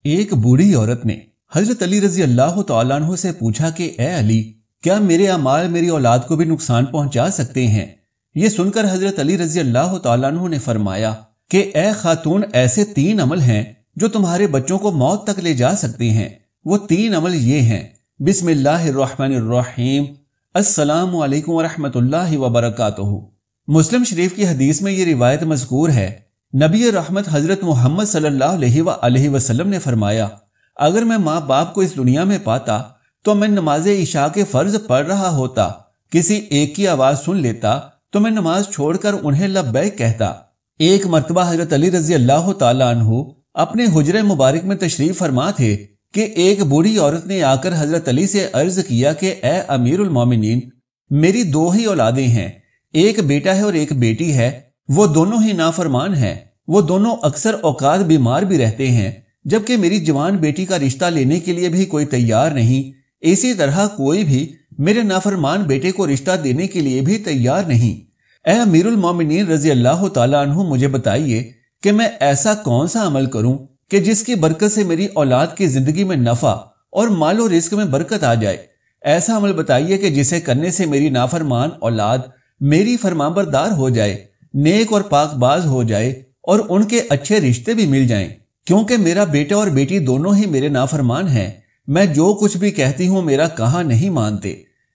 ایک بوڑھی عورت نے حضرت علی رضی اللہ تعالیٰ عنہ سے پوچھا کہ اے علی، کیا میرے اعمال میری اولاد کو بھی نقصان پہنچا سکتے ہیں؟ یہ سن کر حضرت علی رضی اللہ تعالیٰ عنہ نے فرمایا کہ اے خاتون، ایسے 3 عمل ہیں جو تمہارے بچوں کو موت تک لے جا سکتے ہیں۔ وہ 3 عمل یہ ہیں: بسم اللہ الرحمن الرحیم، السلام علیکم ورحمۃ اللہ وبرکاتہ۔ مسلم شریف کی حدیث میں یہ روایت مذکور ہے۔ نبی رحمت حضرت محمد صلی اللہ علیہ وآلہ وسلم نے فرمایا، اگر میں ماں باپ کو اس دنیا میں پاتا تو میں نماز عشاء کے فرض پڑھ رہا ہوتا، کسی ایک کی آواز سن لیتا تو میں نماز چھوڑ کر انہیں لبیک کہتا۔ ایک مرتبہ حضرت علی رضی اللہ تعالیٰ عنہ اپنے حجرہ مبارک میں تشریف فرما تھے کہ ایک بوڑھی عورت نے آ کر حضرت علی سے عرض کیا کہ اے امیر المومنین، میری 2 ہی اولادیں ہیں، ایک بیٹا ہے اور ایک بیٹی ہے، وہ دونوں ہی نافرمان ہیں، وہ دونوں اکثر اوقات بیمار بھی رہتے ہیں، جبکہ میری جوان بیٹی کا رشتہ لینے کے لیے بھی کوئی تیار نہیں، اسی طرح کوئی بھی میرے نافرمان بیٹے کو رشتہ دینے کے لیے بھی تیار نہیں۔ اے امیر المومنین رضی اللہ تعالیٰ عنہ، مجھے بتائیے کہ میں ایسا کون سا عمل کروں کہ جس کی برکت سے میری اولاد کی زندگی میں نفع اور مال و رزق میں برکت آ جائے۔ ایسا عمل بتائیے کہ جسے کرنے سے میری نافرمان اولاد میری فرمانبردار ہو جائے، نیک اور پاک باز ہو جائے اور ان کے اچھے رشتے بھی مل جائیں، کیونکہ میرا بیٹا اور بیٹی دونوں ہی میرے نافرمان ہیں، میں جو کچھ بھی کہتی ہوں میرا کہا نہیں مانتے۔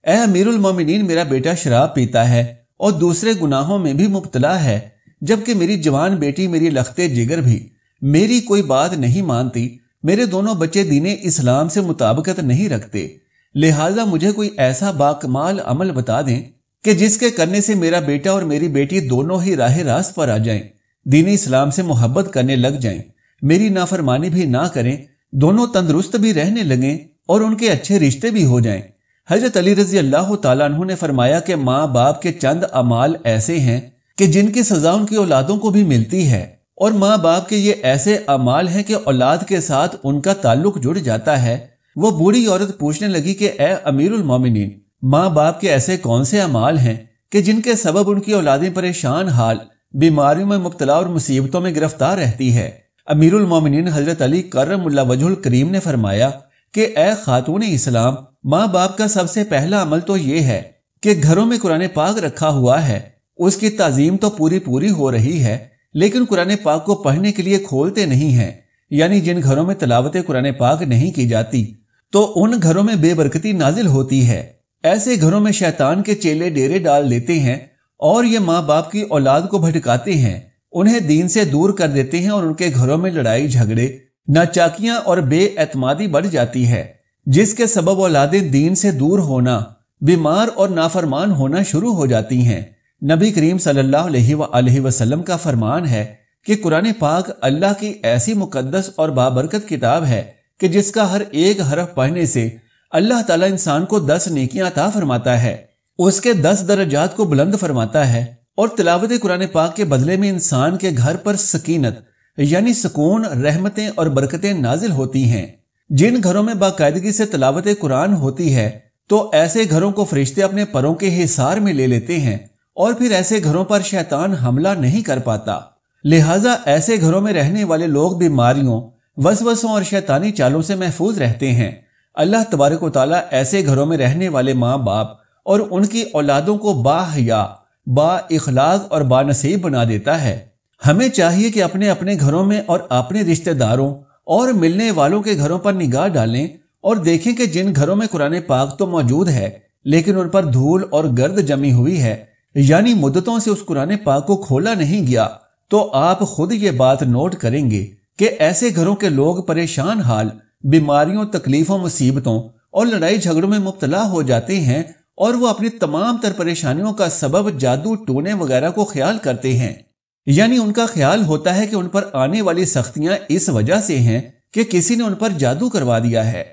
اے امیر المومنین، میرا بیٹا شراب پیتا ہے اور دوسرے گناہوں میں بھی مبتلا ہے، جبکہ میری جوان بیٹی میری لخت جگر بھی میری کوئی بات نہیں مانتی، میرے دونوں بچے دین اسلام سے مطابقت نہیں رکھتے، لہٰذا مجھے کوئی ایسا باکمال عمل بتا دیں کہ جس کے کرنے سے میرا بیٹا اور میری بیٹی دونوں ہی راہ راست پر آ جائیں، دین اسلام سے محبت کرنے لگ جائیں، میری نافرمانی بھی نہ کریں، دونوں تندرست بھی رہنے لگیں اور ان کے اچھے رشتے بھی ہو جائیں۔ حضرت علی رضی اللہ تعالیٰ عنہ نے فرمایا کہ ماں باپ کے چند اعمال ایسے ہیں کہ جن کی سزا ان کی اولادوں کو بھی ملتی ہے، اور ماں باپ کے یہ ایسے اعمال ہیں کہ اولاد کے ساتھ ان کا تعلق جڑ جاتا ہے۔ وہ بوڑھی عورت پوچھنے لگی کہ اے امیر المومنین، ماں باپ کے ایسے کون سے اعمال ہیں کہ جن کے سبب ان کی اولادیں پریشان حال، بیماریوں میں مبتلا اور مصیبتوں میں گرفتار رہتی ہے؟ امیر المومنین حضرت علی کرم اللہ وجہ الکریم نے فرمایا کہ اے خاتون اسلام، ماں باپ کا سب سے پہلا عمل تو یہ ہے کہ گھروں میں قرآن پاک رکھا ہوا ہے، اس کی تعظیم تو پوری ہو رہی ہے، لیکن قرآن پاک کو پڑھنے کے لیے کھولتے نہیں ہیں، یعنی جن گھروں میں تلاوت قرآن پاک نہیں کی جاتی تو ان گھروں میں بے برکتی نازل ہوتی ہے۔ ایسے گھروں میں شیطان کے چیلے ڈیرے ڈال دیتے ہیں اور یہ ماں باپ کی اولاد کو بھٹکاتے ہیں، انہیں دین سے دور کر دیتے ہیں اور ان کے گھروں میں لڑائی جھگڑے، ناچاکیاں اور بے اعتمادی بڑھ جاتی ہے، جس کے سبب اولادیں دین سے دور ہونا، بیمار اور نافرمان ہونا شروع ہو جاتی ہیں۔ نبی کریم صلی اللہ علیہ وآلہ وسلم کا فرمان ہے کہ قرآن پاک اللہ کی ایسی مقدس اور بابرکت کتاب ہے کہ جس کا ہر ایک حرف پڑھنے سے اللہ تعالیٰ انسان کو 10 نیکیاں عطا فرماتا ہے، اس کے 10 درجات کو بلند فرماتا ہے، اور تلاوت قرآن پاک کے بدلے میں انسان کے گھر پر سکینت یعنی سکون، رحمتیں اور برکتیں نازل ہوتی ہیں۔ جن گھروں میں باقاعدگی سے تلاوت قرآن ہوتی ہے تو ایسے گھروں کو فرشتے اپنے پروں کے حصار میں لے لیتے ہیں اور پھر ایسے گھروں پر شیطان حملہ نہیں کر پاتا، لہٰذا ایسے گھروں میں رہنے والے لوگ بیماریوں، وسوسوں اور شیطانی چالوں سے محفوظ رہتے ہیں۔ اللہ تبارک و تعالیٰ ایسے گھروں میں رہنے والے ماں باپ اور ان کی اولادوں کو باحیا، با اخلاق اور با نصیب بنا دیتا ہے۔ ہمیں چاہیے کہ اپنے اپنے گھروں میں اور اپنے رشتہ داروں اور ملنے والوں کے گھروں پر نگاہ ڈالیں اور دیکھیں کہ جن گھروں میں قرآن پاک تو موجود ہے لیکن ان پر دھول اور گرد جمی ہوئی ہے، یعنی مدتوں سے اس قرآن پاک کو کھولا نہیں گیا، تو آپ خود یہ بات نوٹ کریں گے کہ ایسے گھروں کے لوگ پریشان حال، بیماریوں، تکلیفوں، مصیبتوں اور لڑائی جھگڑوں میں مبتلا ہو جاتے ہیں، اور وہ اپنی تمام تر پریشانیوں کا سبب جادو ٹونے وغیرہ کو خیال کرتے ہیں، یعنی ان کا خیال ہوتا ہے کہ ان پر آنے والی سختیاں اس وجہ سے ہیں کہ کسی نے ان پر جادو کروا دیا ہے۔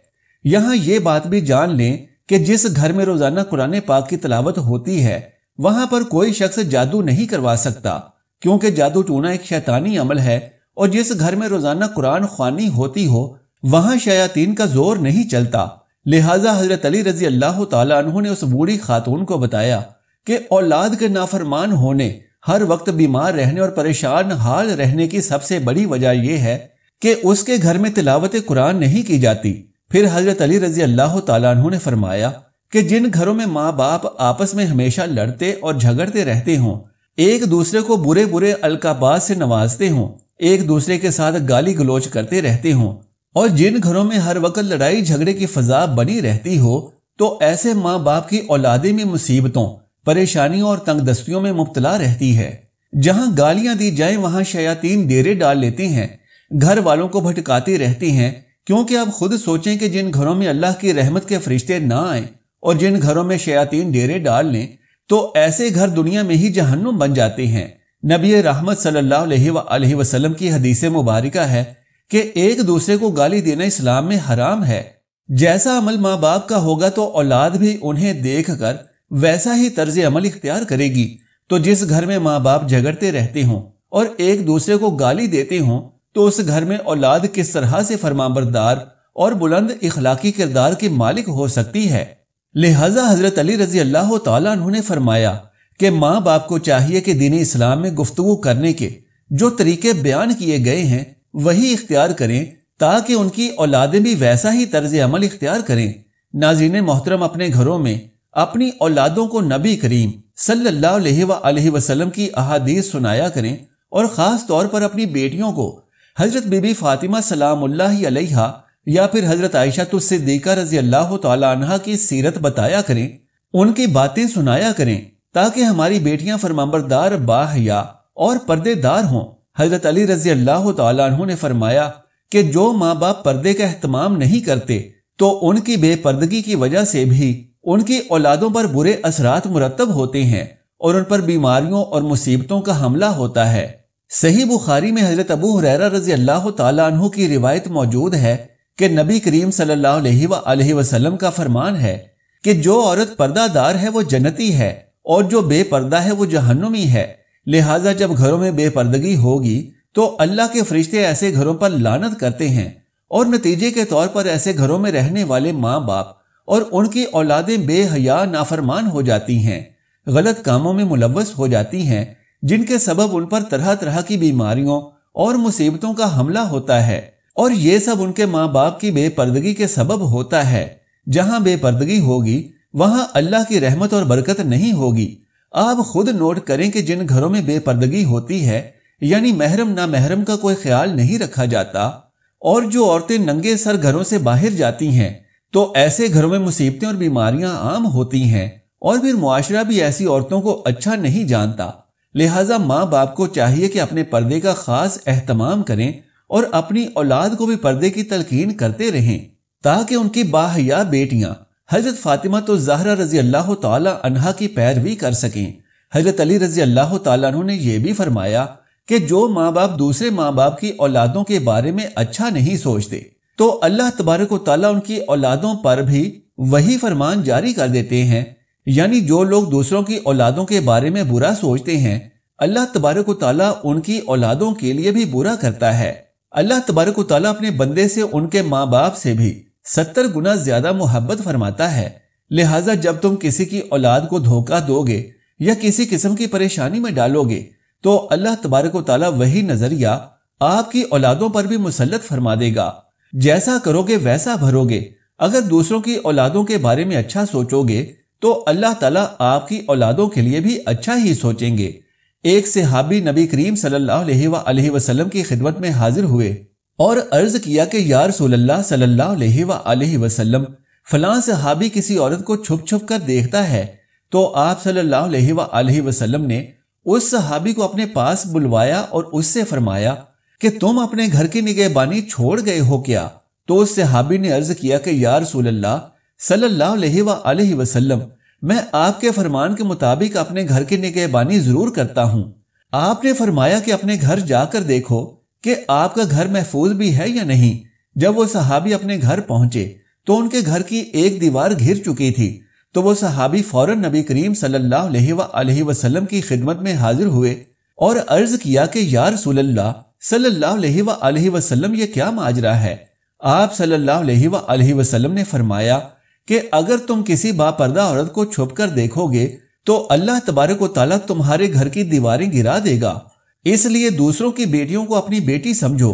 یہاں یہ بات بھی جان لیں کہ جس گھر میں روزانہ قرآن پاک کی تلاوت ہوتی ہے وہاں پر کوئی شخص جادو نہیں کروا سکتا، کیونکہ جادو ٹونا ایک شیطانی عمل ہے، اور جس گھر میں روزانہ قرآن خوانی ہوتی ہو وہاں شیاطین کا زور نہیں چلتا۔ لہٰذا حضرت علی رضی اللہ تعالیٰ عنہ نے اس بوڑھی خاتون کو بتایا کہ اولاد کے نافرمان ہونے، ہر وقت بیمار رہنے اور پریشان حال رہنے کی سب سے بڑی وجہ یہ ہے کہ اس کے گھر میں تلاوت قرآن نہیں کی جاتی۔ پھر حضرت علی رضی اللہ تعالیٰ عنہ نے فرمایا کہ جن گھروں میں ماں باپ آپس میں ہمیشہ لڑتے اور جھگڑتے رہتے ہوں، ایک دوسرے کو برے برے القابات سے نوازتے ہوں، ایک دوسرے کے ساتھ گالی گلوچ کرتے رہتے ہوں، اور جن گھروں میں ہر وقت لڑائی جھگڑے کی فضا بنی رہتی ہو، تو ایسے ماں باپ کی اولادیں بھی مصیبتوں، پریشانیوں اور تنگ دستیوں میں مبتلا رہتی ہے۔ جہاں گالیاں دی جائیں وہاں شیاطین ڈیرے ڈال لیتے ہیں، گھر والوں کو بھٹکاتی رہتی ہیں، کیونکہ آپ خود سوچیں کہ جن گھروں میں اللہ کی رحمت کے فرشتے نہ آئیں اور جن گھروں میں شیاطین ڈیرے ڈال لیں تو ایسے گھر دنیا میں ہی جہنم بن جاتے ہیں۔ نبی رحمت صلی اللہ علیہ وآلہ وسلم کی حدیث مبارکہ ہے کہ ایک دوسرے کو گالی دینا اسلام میں حرام ہے۔ جیسا عمل ماں باپ کا ہوگا تو اولاد بھی انہیں دیکھ کر ویسا ہی طرز عمل اختیار کرے گی۔ تو جس گھر میں ماں باپ جھگڑتے رہتے ہوں اور ایک دوسرے کو گالی دیتے ہوں تو اس گھر میں اولاد کس طرح سے فرمانبردار اور بلند اخلاقی کردار کی مالک ہو سکتی ہے۔ لہذا حضرت علی رضی اللہ تعالیٰ عنہ نے فرمایا کہ ماں باپ کو چاہیے کہ دین اسلام میں گفتگو کرنے کے جو طریقے بیان کیے گئے ہیں وہی اختیار کریں تاکہ ان کی اولادیں بھی ویسا ہی طرز عمل اختیار کریں۔ ناظرین محترم، اپنے گھروں میں اپنی اولادوں کو نبی کریم صلی اللہ علیہ وآلہ وسلم کی احادیث سنایا کریں، اور خاص طور پر اپنی بیٹیوں کو حضرت بی بی فاطمہ سلام اللہ علیہا یا پھر حضرت عائشہ الصدیقہ رضی اللہ تعالی عنہا کی سیرت بتایا کریں، ان کی باتیں سنایا کریں تاکہ ہماری بیٹیاں فرمانبردار، باحیا اور پردے دار ہوں۔ حضرت علی رضی اللہ تعالی عنہ نے فرمایا کہ جو ماں باپ پردے کا اہتمام نہیں کرتے تو ان کی بے پردگی کی وجہ سے بھی ان کی اولادوں پر برے اثرات مرتب ہوتے ہیں اور ان پر بیماریوں اور مصیبتوں کا حملہ ہوتا ہے۔ صحیح بخاری میں حضرت ابو ہریرہ رضی اللہ تعالی عنہ کی روایت موجود ہے کہ نبی کریم صلی اللہ علیہ وآلہ وسلم کا فرمان ہے کہ جو عورت پردہ دار ہے وہ جنتی ہے اور جو بے پردہ ہے وہ جہنمی ہے۔ لہٰذا جب گھروں میں بے پردگی ہوگی تو اللہ کے فرشتے ایسے گھروں پر لعنت کرتے ہیں، اور نتیجے کے طور پر ایسے گھروں میں رہنے والے ماں باپ اور ان کی اولادیں بے حیا نافرمان ہو جاتی ہیں، غلط کاموں میں ملوث ہو جاتی ہیں، جن کے سبب ان پر طرح طرح کی بیماریوں اور مصیبتوں کا حملہ ہوتا ہے، اور یہ سب ان کے ماں باپ کی بے پردگی کے سبب ہوتا ہے۔ جہاں بے پردگی ہوگی وہاں اللہ کی رحمت اور برکت نہیں ہوگی۔ آپ خود نوٹ کریں کہ جن گھروں میں بے پردگی ہوتی ہے، یعنی محرم نامحرم کا کوئی خیال نہیں رکھا جاتا، اور جو عورتیں ننگے سر گھروں سے باہر جاتی ہیں، تو ایسے گھروں میں مصیبتیں اور بیماریاں عام ہوتی ہیں، اور پھر معاشرہ بھی ایسی عورتوں کو اچھا نہیں جانتا۔ لہٰذا ماں باپ کو چاہیے کہ اپنے پردے کا خاص اہتمام کریں اور اپنی اولاد کو بھی پردے کی تلقین کرتے رہیں تاکہ ان کی باحیا بیٹیاں حضرت فاطمہ الزہرا رضی اللہ تعالی عنہا کی پیروی کر سکیں۔ حضرت علی رضی اللہ تعالیٰ عنہ نے یہ بھی فرمایا کہ جو ماں باپ دوسرے ماں باپ کی اولادوں کے بارے میں اچھا نہیں سوچتے تو اللہ تبارک و تعالیٰ ان کی اولادوں پر بھی وہی فرمان جاری کر دیتے ہیں، یعنی جو لوگ دوسروں کی اولادوں کے بارے میں برا سوچتے ہیں اللہ تبارک و تعالیٰ ان کی اولادوں کے لیے بھی برا کرتا ہے۔ اللہ تبارک و تعالیٰ اپنے بندے سے ان کے ماں باپ سے بھی 70 گنا زیادہ محبت فرماتا ہے۔ لہٰذا جب تم کسی کی اولاد کو دھوکہ دو گے یا کسی قسم کی پریشانی میں ڈالو گے تو اللہ تبارک و تعالیٰ وہی نظریہ آپ کی اولادوں پر بھی مسلط فرما دے گا۔ جیسا کرو گے ویسا بھرو گے۔ اگر دوسروں کی اولادوں کے بارے میں اچھا سوچو گے تو اللہ تعالیٰ آپ کی اولادوں کے لیے بھی اچھا ہی سوچیں گے۔ ایک صحابی نبی کریم صلی اللہ علیہ وآلہ وسلم کی خدمت میں حاضر ہوئے اور عرض کیا کہ یا رسول اللہ صلی اللہ علیہ وآلہ وسلم، فلاں صحابی کسی عورت کو چھپ چھپ کر دیکھتا ہے۔ تو آپ صلی اللہ علیہ وآلہ وسلم نے اس صحابی کو اپنے پاس بلوایا اور اس سے فرمایا کہ تم اپنے گھر کی نگہبانی چھوڑ گئے ہو کیا؟ تو اس صحابی نے عرض کیا کہ یا رسول اللہ صلی اللہ علیہ وآلہ وسلم، میں آپ کے فرمان کے مطابق اپنے گھر کی نگہبانی ضرور کرتا ہوں۔ آپ نے فرمایا کہ اپنے گھر جا کر دیکھو کہ آپ کا گھر محفوظ بھی ہے یا نہیں۔ جب وہ صحابی اپنے گھر پہنچے تو ان کے گھر کی ایک دیوار گھر چکی تھی، تو وہ صحابی فوراً نبی کریم صلی اللہ علیہ وآلہ وسلم کی خدمت میں حاضر ہوئے اور عرض کیا کہ یا رسول اللہ صلی اللہ علیہ وآلہ وسلم، یہ کیا ماجرا ہے؟ آپ صلی اللہ علیہ وآلہ وسلم نے فرمایا کہ اگر تم کسی باپردہ عورت کو چھپ کر دیکھو گے تو اللہ تبارک و تعالیٰ تمہارے گھر کی دیواریں گرا دے گا۔ اس لیے دوسروں کی بیٹیوں کو اپنی بیٹی سمجھو